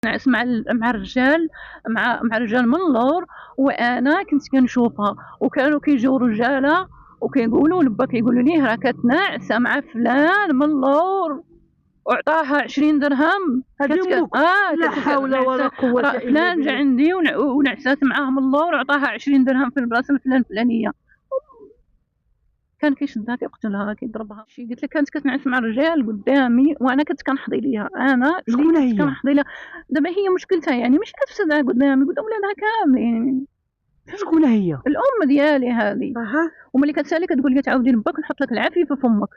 نعس مع الرجال، مع رجال من اللور، وانا كنت كنشوفها وكانوا كيجيو رجاله وكيقولوا لبا كيقولوا ليه راه كتناعسه مع فلان من اللور وعطاها 20 درهم. هذه امك. لا حول ولا قوه الا بالله. فلان جا عندي ونعسات معاه من اللور وعطاها 20 درهم في البلاصه الفلانيه. كان كيشدها كيقتلها كيضربها. شي قلت لك كانت كتنعس مع الرجال قدامي وانا كنت كنحضي ليها. انا شكون هي؟ كنحضي ليها. دابا هي مشكلتها يعني ماشي كتفسدها قدام ولادها كاملين. شكون هي؟ الام ديالي هذه. وملي كتسالي كتقول لي تعاودي لباك نحط لك العافيه في فمك.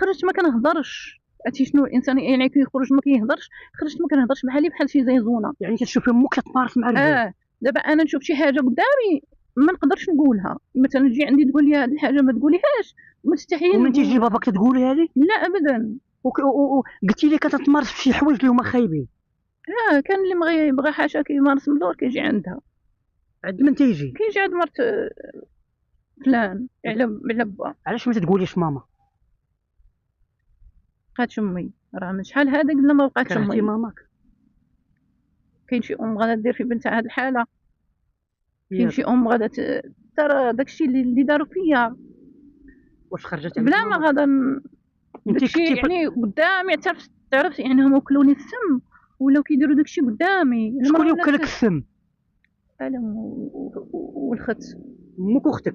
خرجت ما كنهضرش. عرفتي شنو الانسان يعني كيخرج ما كيهضرش. خرجت ما كنهضرش بحال شي زيزونه. يعني كتشوفي امك كتمارس مع الرجال. دابا انا نشوف شي حاجه قدامي ما نقدرش نقولها. مثلا تجي عندي تقول لي هذه الحاجه ما تقوليهاش مستحيل. ومن تيجي باباك تقوليها لي؟ لا ابدا. قلتي لي كتمارس في شي حوايج اللي هما خايبين. كان اللي بغى حاشا كيمارس من اللور كيجي عندها. عند من تيجي؟ كيجي عند مرت فلان على با. علاش ما تقوليش ماما؟ بقات امي راه من شحال هذا قلنا ما بقاتش امي. كرهتي ماماك؟ كاين شي ام غادا دير في بنتها هذه الحاله. كاين شي ام غادا ترى داكشي اللي داروا فيا. واش خرجت بلا ما غادا داكشي يعني قدامي. تعرف يعني هما وكلوني السم ولاو كيديروا داكشي قدامي. شكون يوكلك السم؟ انا والخت. امك واختك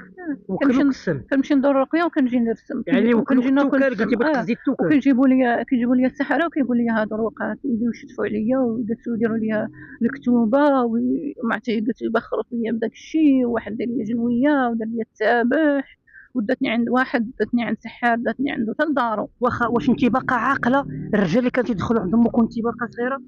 وكلوك السم. كنمشي ندور الرقيه وكنجي نرسم. يعني وكلوك التوكل. قلتي باغي تخزي التوكل. كيجيبوا لي السحره وكيقول لي هادو الرقات ويجيو يشتفوا عليا ويديروا لي الكتوبه وما قلت يبخروا فيا بداك الشيء. وواحد دار لي جنويه ودار لي التابح وداتني عند واحد داتني عند سحار داتني عنده حتى لدارو. واش انت باقا عاقله؟ الرجال اللي كانوا يدخلوا عند امك وانت باقا صغيره؟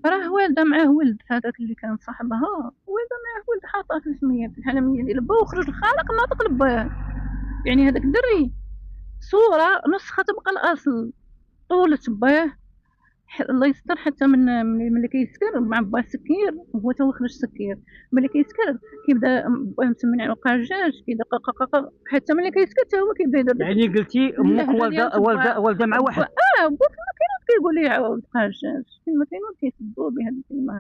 راه والده معاه ولد هذاك اللي كان صاحبها. والده معاه ولد حاطه في سميه في الحلميه ديال با وخرج الخالق ناطق لباه. يعني هذاك الدري صوره نسخه تبقى الاصل. طولة باه الله يستر حتى من ملي كيسكر مع با سكير هو تا خرج سكير. ملي كيسكر كيبدا باه مسمين على القاجاج كيدقق حتى ملي كيسكر حتى هو كيبدا يدير. يعني قلتي امك والده مع واحد. با كينوض كيقول لي عاود قاجاج. كاين ما كينوض كيسبوا بهذه الكلمه.